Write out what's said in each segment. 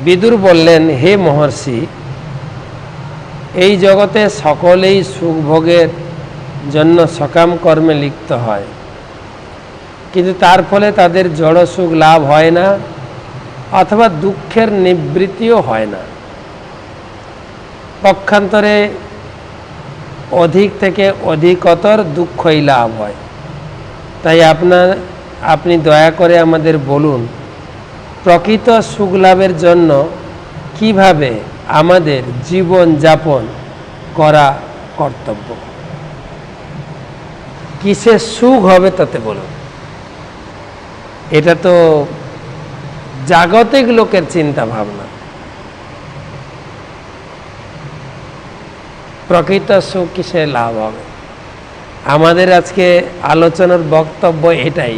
বিদুর বললেন, হে মহর্ষি, এই জগতে সকলেই সুখভোগের জন্য সকাম কর্মে লিপ্ত হয়, কিন্তু তার ফলে তাদের জড় সুখ লাভ হয় না অথবা দুঃখের নিবৃত্তিও হয় না। পক্ষান্তরে অধিক থেকে অধিকতর দুঃখই লাভ হয়। তাই আপনি দয়া করে আমাদের বলুন, প্রকৃত সুখ লাভের জন্য কিভাবে আমাদের জীবন যাপন করা কর্তব্য। কিসে সুখ হবে তাতে বলুন। এটা তো জাগতিক লোকের চিন্তা ভাবনা। প্রকৃত সুখ কিসে লাভ হবে? আমাদের আজকে আলোচনার বক্তব্য এটাই,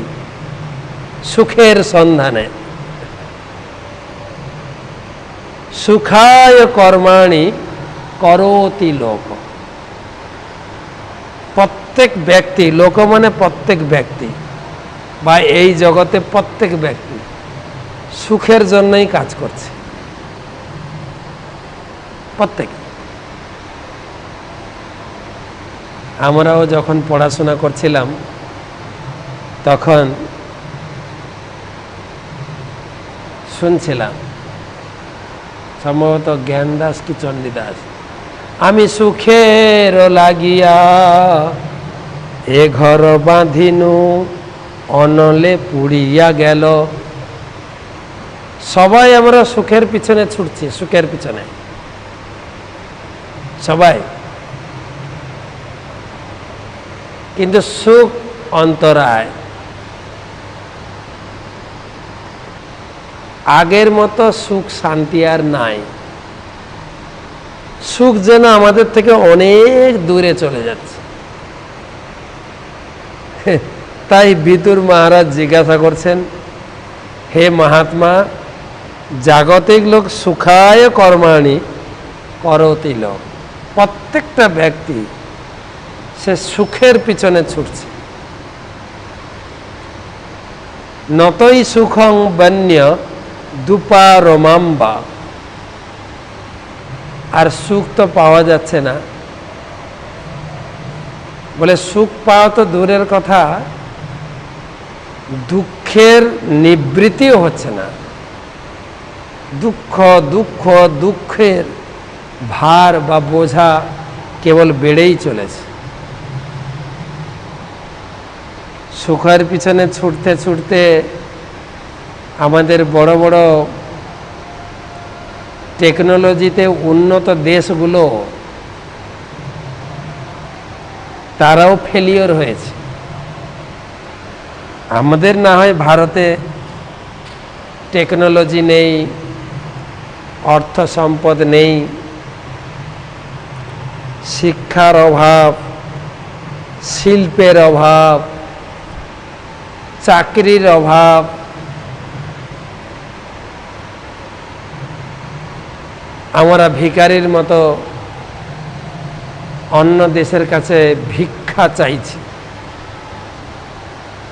সুখের সন্ধানে। সুখায় কর্মাণি করোতি লোক। প্রত্যেক ব্যক্তি, লোক মানে প্রত্যেক ব্যক্তি বা এই জগতে প্রত্যেক ব্যক্তি সুখের জন্যই কাজ করছে। প্রত্যেক। আমরাও যখন পড়াশোনা করছিলাম তখন শুনছিলাম, সম্ভবত জ্ঞানদাস কি চণ্ডীদাস, আমি সুখের লাগিয়া এ ঘর বাঁধিনু অনলে পুড়িয়া গেল। সবাই আমরা সুখের পিছনে ছুটছি, সুখের পিছনে সবাই, কিন্তু সুখ অন্তরায়। আগের মতো সুখ শান্তি আর নাই। সুখ যেন আমাদের থেকে অনেক দূরে চলে যাচ্ছে। তাই বিদুর মহারাজ জিজ্ঞাসা করছেন, হে মহাত্মা, জাগতিক লোক সুখায় কর্মাণি করতি লোক। প্রত্যেকটা ব্যক্তি সে সুখের পিছনে ছুটছে। নতই সুখং বন্য দুপারমাম্বা। আর সুখ তো পাওয়া যাচ্ছে না। বলে সুখ পাওয়া তো দূরের কথা, দুঃখের নিবৃত্তিও হচ্ছে না। দুঃখ দুঃখ দুঃখের ভার বা বোঝা কেবল বেড়েই চলেছে। সুখের পিছনে ছুটতে ছুটতে আমাদের বড় বড় টেকনোলজিতে উন্নত দেশগুলো তারাও ফেলিওর হয়েছে। আমাদের না হয় ভারতে টেকনোলজি নেই, অর্থ সম্পদ নেই, শিক্ষার অভাব, শিল্পের অভাব, চাকরির অভাব, আমরা ভিখারির মতো অন্য দেশের কাছে ভিক্ষা চাইছি।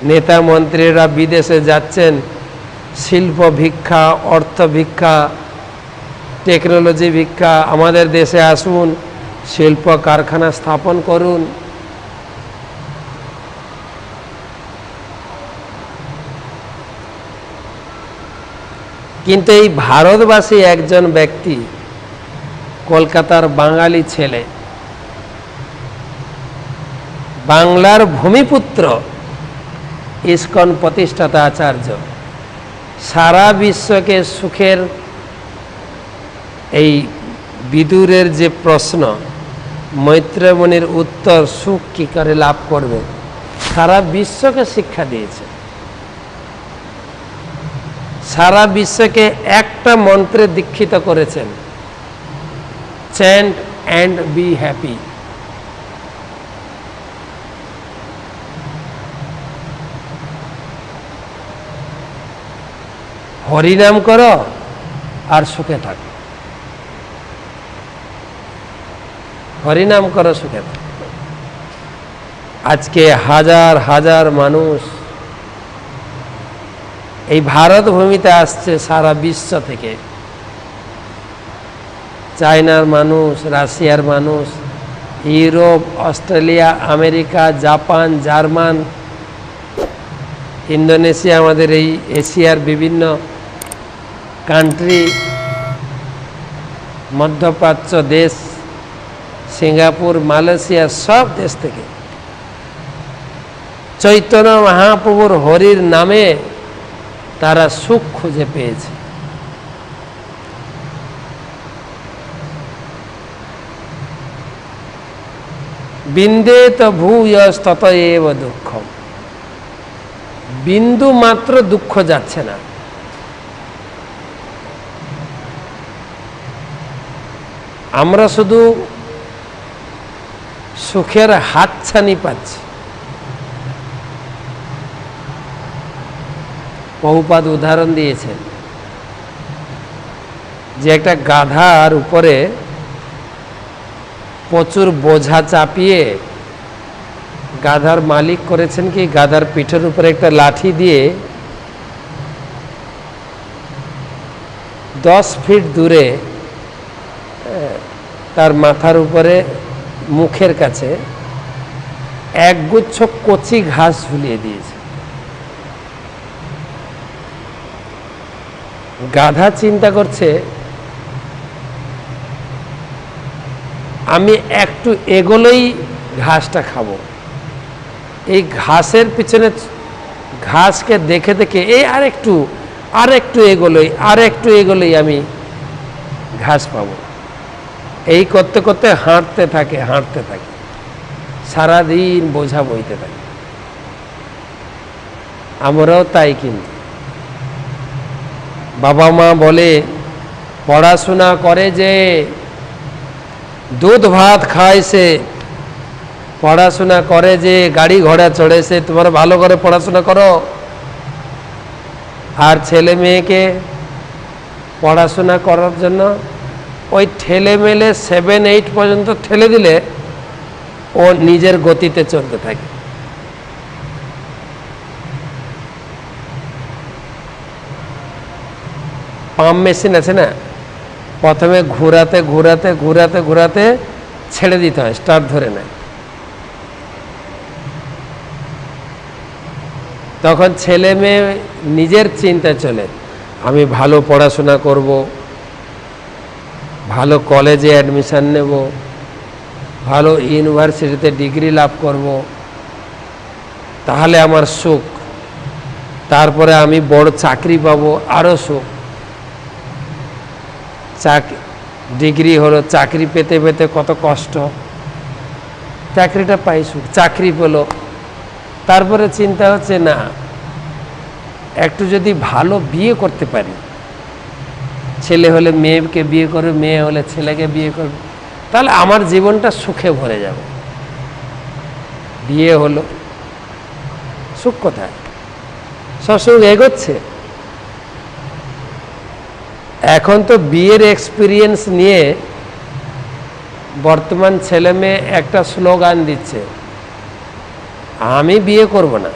নেতা মন্ত্রীরা বিদেশে যাচ্ছেন শিল্প ভিক্ষা, অর্থ ভিক্ষা, টেকনোলজি ভিক্ষা। আমাদের দেশে আসুন, শিল্প কারখানা স্থাপন করুন। কিন্তু এই ভারতবাসী একজন ব্যক্তি, কলকাতার বাঙালি ছেলে, বাংলার ভূমিপুত্র, ইস্কন প্রতিষ্ঠাতা আচার্য, সারা বিশ্বকে সুখের এই বিদুরের যে প্রশ্ন, মৈত্রেয়মুনির উত্তর, সুখ কি করে লাভ করবে, সারা বিশ্বকে শিক্ষা দিয়েছে। সারা বিশ্বকে একটা মন্ত্রে দীক্ষিত করেছেন, চ্যান্ট অ্যান্ড বি হ্যাপি। হরিনাম করো আর সুখে থাকো, হরিনাম করো, সুখে থাকো। আজকে হাজার হাজার মানুষ এই ভারত ভূমিতে আসছে সারা বিশ্ব থেকে চায়নার মানুষ, রাশিয়ার মানুষ, Europe, Australia, America, Japan, German, Indonesia, আমাদের এই এশিয়ার বিভিন্ন কান্ট্রি, মধ্যপ্রাচ্য দেশ, সিঙ্গাপুর, মালয়েশিয়া, সব দেশ থেকে চৈতন্য মহাপ্রভুর হরির নামে তারা সুখ খুঁজে পেয়েছে। বিন্দেত ভূয়স্তত এব দুঃখম, বিন্দু মাত্র দুঃখ যাচ্ছে না। আমরা শুধু সুখের হাতছানি পাচ্ছি। বহুপাদ উদাহরণ দিয়েছেন যে একটা গাধার উপরে প্রচুর বোঝা চাপিয়ে গাধার মালিক করেছেন কি, গাধার পিঠের উপরে একটা লাঠি দিয়ে 10 ফিট দূরে তার মাথার উপরে মুখের কাছে একগুচ্ছ কচি ঘাস ঝুলিয়ে দিয়েছে। গাধা চিন্তা করছে আমি একটু এগোলেই ঘাসটা খাবো। এই ঘাসের পিছনে, ঘাসকে দেখে দেখে এই আরেকটু এগোলেই আমি ঘাস পাবো। এই করতে করতে হাঁটতে থাকে, সারাদিন বোঝা বইতে থাকে। আমরাও তাই। কিন্তু বাবা মা বলে পড়াশোনা করে যে, দুধ ভাত খায় সে, পড়াশোনা করে যে, গাড়ি ঘোড়া চড়ে সে, তোমরা ভালো করে পড়াশোনা করো। আর ছেলে মেয়েকে পড়াশোনা করার জন্য ওই ঠেলে মেলে 7-8 পর্যন্ত ঠেলে দিলে ও নিজের গতিতে চলতে থাকে। পাম্প মেশিন আছে না, প্রথমে ঘুরাতে ছেড়ে দিতে হয়, স্টার্ট ধরে নেয়। তখন ছেলে মেয়ে নিজের চিন্তা চলে, আমি ভালো পড়াশোনা করব, ভালো কলেজে অ্যাডমিশন নেব, ভালো ইউনিভার্সিটিতে ডিগ্রি লাভ করব, তাহলে আমার সুখ। তারপরে আমি বড় চাকরি পাবো, আরও সুখ। ডিগ্রি হলো, চাকরি পেতে পেতে কত কষ্ট, চাকরিটা পাই সুখ, চাকরি পেলো। তারপরে চিন্তা হচ্ছে না, একটু যদি ভালো বিয়ে করতে পারি, ছেলে হলে মেয়েকে বিয়ে করবে, মেয়ে হলে ছেলেকে বিয়ে করবে, তাহলে আমার জীবনটা সুখে ভরে যাবে। বিয়ে হলো, সুখ কোথায়? সবসময় এগোচ্ছে। এখন তো বিয়ের এক্সপিরিয়েন্স নিয়ে বর্তমান ছেলে মেয়ে একটা স্লোগান দিচ্ছে, আমি বিয়ে করব না,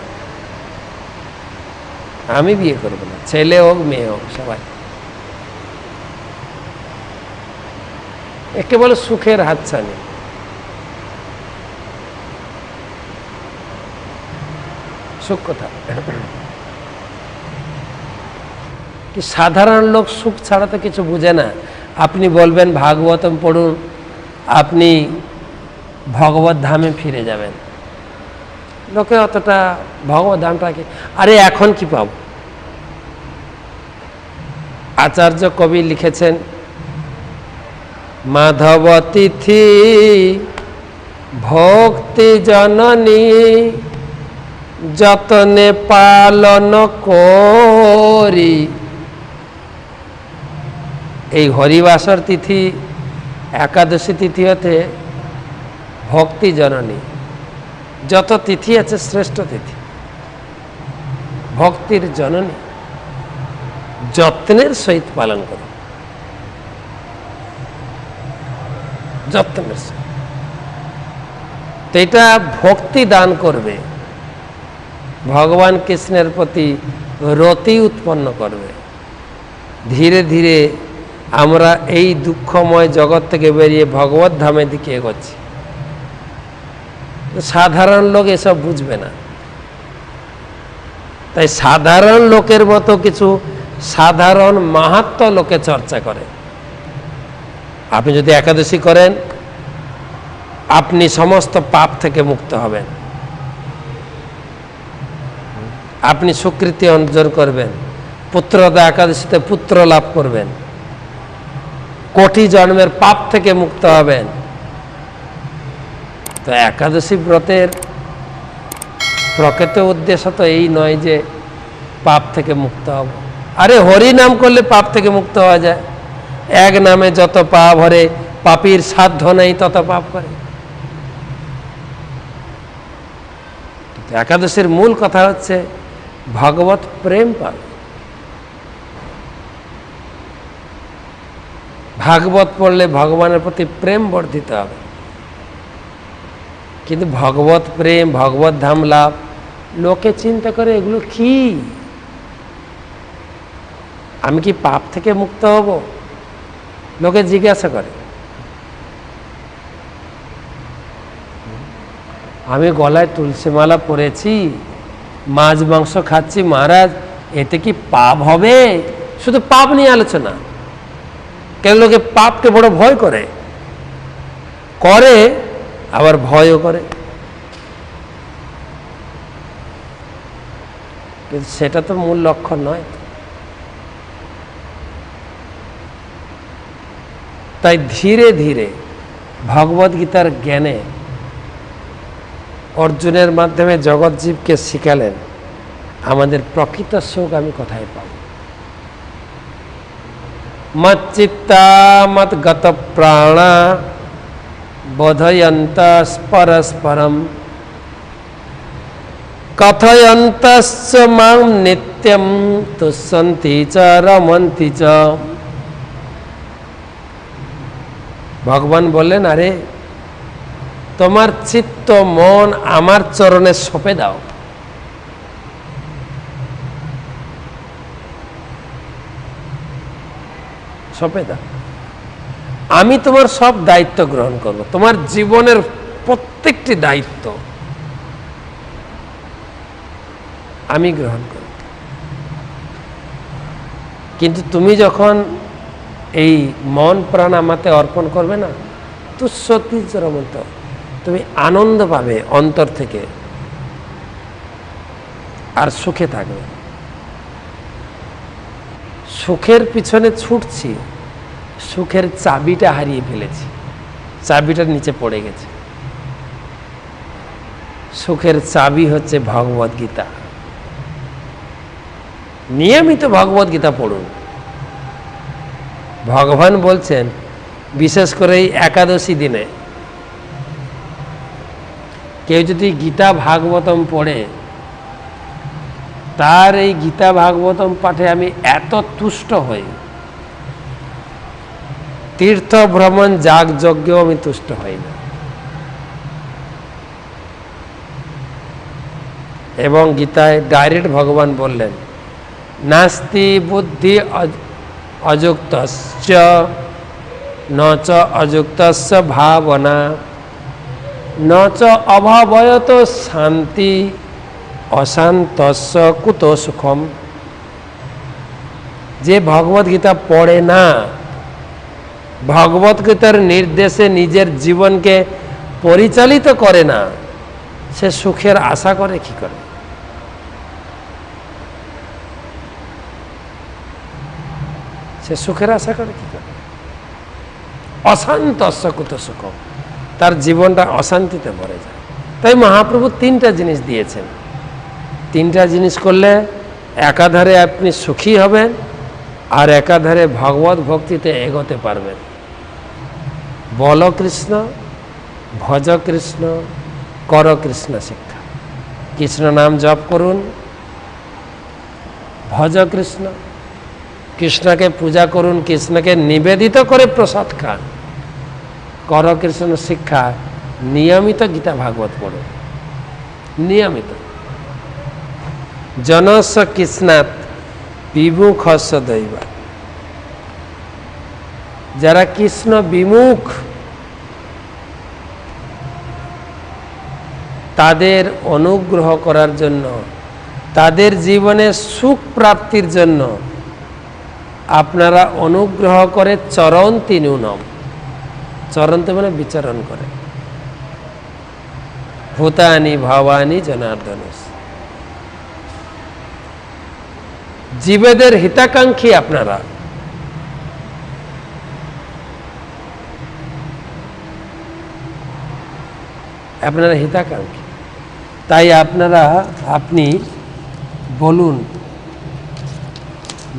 ছেলে হোক মেয়ে হোক সবাই। একে বলে সুখের হাতছানি। সুখ কোথায়? কি সাধারণ লোক সুখ ছাড়া তো কিছু বুঝে না। আপনি বলবেন ভাগবতম পড়ুন, আপনি ভগবত ধামে ফিরে যাবেন। লোকে অতটা ভগবত ধামটাকে, আরে এখন কি পাব? আচার্য কবি লিখেছেন, মাধব তিথি ভক্তি জননী যতনে পালন করি। এই হরিবাসর তিথি, একাদশী তিথি হতে ভক্তি জননী। যত তিথি আছে শ্রেষ্ঠ তিথি, ভক্তির জননী, যত্নের সহিত পালন করো, যত্নের সহিত। তো এটা ভক্তি দান করবে, ভগবান কৃষ্ণের প্রতি রতি উৎপন্ন করবে। ধীরে ধীরে আমরা এই দুঃখময় জগৎ থেকে বেরিয়ে ভগবত ধামের দিকে এগোচ্ছি। সাধারণ লোক এসব বুঝবে না, তাই সাধারণ লোকের মতো কিছু সাধারণ মাহাত্ম্য লোকে চর্চা করে। আপনি যদি একাদশী করেন, আপনি সমস্ত পাপ থেকে মুক্ত হবেন, আপনি স্বীকৃতি অর্জন করবেন, পুত্রদা একাদশীতে পুত্র লাভ করবেন, কোটি জন্মের পাপ থেকে মুক্ত হবেন। তো একাদশী ব্রতের প্রকৃত উদ্দেশ্য তো এই নয় যে পাপ থেকে মুক্ত হব। আরে হরি নাম করলে পাপ থেকে মুক্ত হওয়া যায়। এক নামে যত পাপ হরে, পাপীর সাধ্য নেই তত পাপ করে। একাদশীর মূল কথা হচ্ছে ভগবত প্রেম পাবে। ভাগবত পড়লে ভগবানের প্রতি প্রেম বর্ধিত হবে। কিন্তু ভগবত প্রেম, ভগবত ধাম লাভ, লোকে চিন্তা করে এগুলো কি? আমি কি পাপ থেকে মুক্ত হব? লোকে জিজ্ঞাসা করে। আমি গলায় তুলসী মালা পরেছি, মাছ মাংস খাচ্ছি, মহারাজ এতে কি পাপ হবে? শুধু পাপ নিয়ে আলোচনা। কেন লোকে পাপকে বড় ভয় করে, আবার ভয়ও করে। কিন্তু সেটা তো মূল লক্ষ্য নয়। তাই ধীরে ধীরে ভগবদ গীতার জ্ঞানে অর্জুনের মাধ্যমে জগৎজীবকে শিখালেন আমাদের প্রকৃত সুখ আমি কোথায় পাব। মচ্চিত্তা মৎগত প্রাণা বোধয়ন্ত পরস্পরম কথয়ন্তস্য মাং নিত্যম তুষ্যন্তি চ রমন্তি চ। ভগবান বললেন, আরে তোমার চিত্ত মন আমার চরণে সঁপে দাও। সঁপে দাও, আমি তোমার সব দায়িত্ব গ্রহণ করব। তোমার জীবনের প্রত্যেকটি দায়িত্ব আমি গ্রহণ করব। কিন্তু তুমি যখন এই মন প্রাণ আমাতে অর্পণ করবে না, তুষ্যতির মতো তুমি আনন্দ পাবে অন্তর থেকে, আর সুখে থাকবে। সুখের পিছনে ছুটছি, সুখের চাবিটা হারিয়ে ফেলেছি, চাবিটার নিচে পড়ে গেছে। সুখের চাবি হচ্ছে ভগবদ গীতা। নিয়মিত ভগবদ গীতা পড়ুন। ভগবান বলছেন, বিশেষ করে এই একাদশী দিনে কেউ যদি গীতা ভাগবতম পড়ে, তার এই গীতা ভাগবতম পাঠে আমি এত তুষ্ট হই, তীর্থ ভ্রমণ যাগ যজ্ঞেও আমি তুষ্ট হই না। এবং গীতায় ডাইরেক্ট ভগবান বললেন, নাস্তি বুদ্ধি অযুক্তস্য ন চ অযুক্তস্য ভাবনা ন চ অভাবয়ত শান্তি অশান্তস্য কুত সুখম। যে ভগবত গীতা পড়ে না, ভগবত গীতার নির্দেশে নিজের জীবনকে পরিচালিত করে না, সে সুখের আশা করে কি করে? সে সুখের আশা করে কি করে? অশান্তস্য কুত সুখম, তার জীবনটা অশান্তিতে ভরে যায়। তাই মহাপ্রভু তিনটা জিনিস দিয়েছেন। তিনটা জিনিস করলে একাধারে আপনি সুখী হবেন, আর একাধারে ভগবত ভক্তিতে এগোতে পারবেন। বল কৃষ্ণ, ভজ কৃষ্ণ, কর কৃষ্ণ শিক্ষা। কৃষ্ণ নাম জপ করুন, ভজ কৃষ্ণ, কৃষ্ণকে পূজা করুন, কৃষ্ণকে নিবেদিত করে প্রসাদ খান। কর কৃষ্ণ শিক্ষা, নিয়মিত গীতা ভাগবত পড়ুন, নিয়মিত। জনস্য কৃষ্ণাৎ বিমুখস্য দৈবাৎ। যারা কৃষ্ণ বিমুখ তাদের অনুগ্রহ করার জন্য, তাদের জীবনে সুখ প্রাপ্তির জন্য আপনারা অনুগ্রহ করে চরন্তি ন্যূনম, চরন্তি মানে বিচরণ করে, ভূতানি ভাবানি জনার্দন, জীবেদের হিতাকাঙ্ক্ষী আপনারা। আপনারা হিতাকাঙ্ক্ষী, তাই আপনি বলুন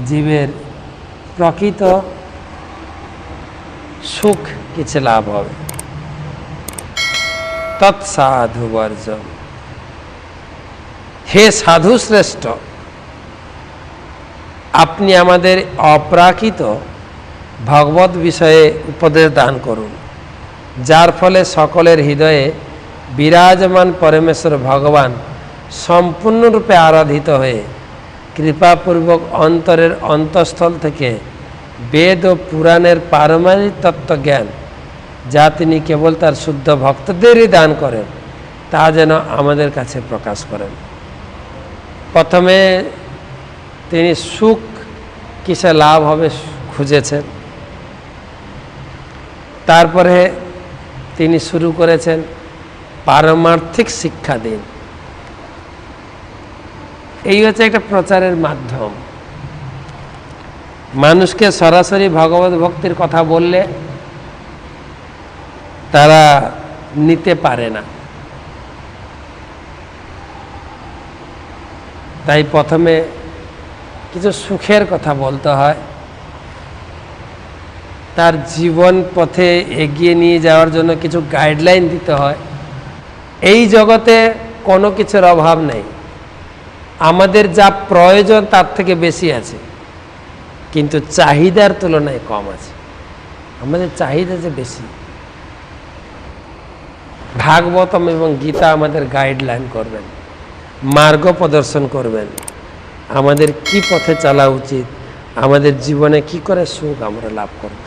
জীবের প্রকৃত সুখ কিছু লাভ হবে। তৎসাধু বর্জম, হে সাধু শ্রেষ্ঠ, আপনি আমাদের অপ্রাকৃত ভগবত বিষয়ে উপদেশ দান করুন, যার ফলে সকলের হৃদয়ে বিরাজমান পরমেশ্বর ভগবান সম্পূর্ণরূপে আরাধিত হয়ে কৃপাপূর্বক অন্তরের অন্তঃস্থল থেকে বেদ ও পুরাণের পারমাণিক তত্ত্বজ্ঞান, যা তিনি কেবল তার শুদ্ধ ভক্তদেরই দান করেন, তা যেন আমাদের কাছে প্রকাশ করেন। প্রথমে তিনি সুখ কিসে লাভ হবে খুঁজেছেন, তারপরে তিনি শুরু করেছেন পারমার্থিক শিক্ষা দিন। এই হচ্ছে একটা প্রচারের মাধ্যম। মানুষকে সরাসরি ভগবত ভক্তির কথা বললে তারা নিতে পারে না, তাই প্রথমে কিছু সুখের কথা বলতে হয়, তার জীবন পথে এগিয়ে নিয়ে যাওয়ার জন্য কিছু গাইডলাইন দিতে হয়। এই জগতে কোনো কিছুর অভাব নেই, আমাদের যা প্রয়োজন তার থেকে বেশি আছে, কিন্তু চাহিদার তুলনায় কম আছে। আমাদের চাহিদা যে বেশি। ভাগবতম এবং গীতা আমাদের গাইডলাইন করবেন, মার্গ প্রদর্শন করবেন, আমাদের কি পথে চলা উচিত, আমাদের জীবনে কি করে সুখ আমরা লাভ করব।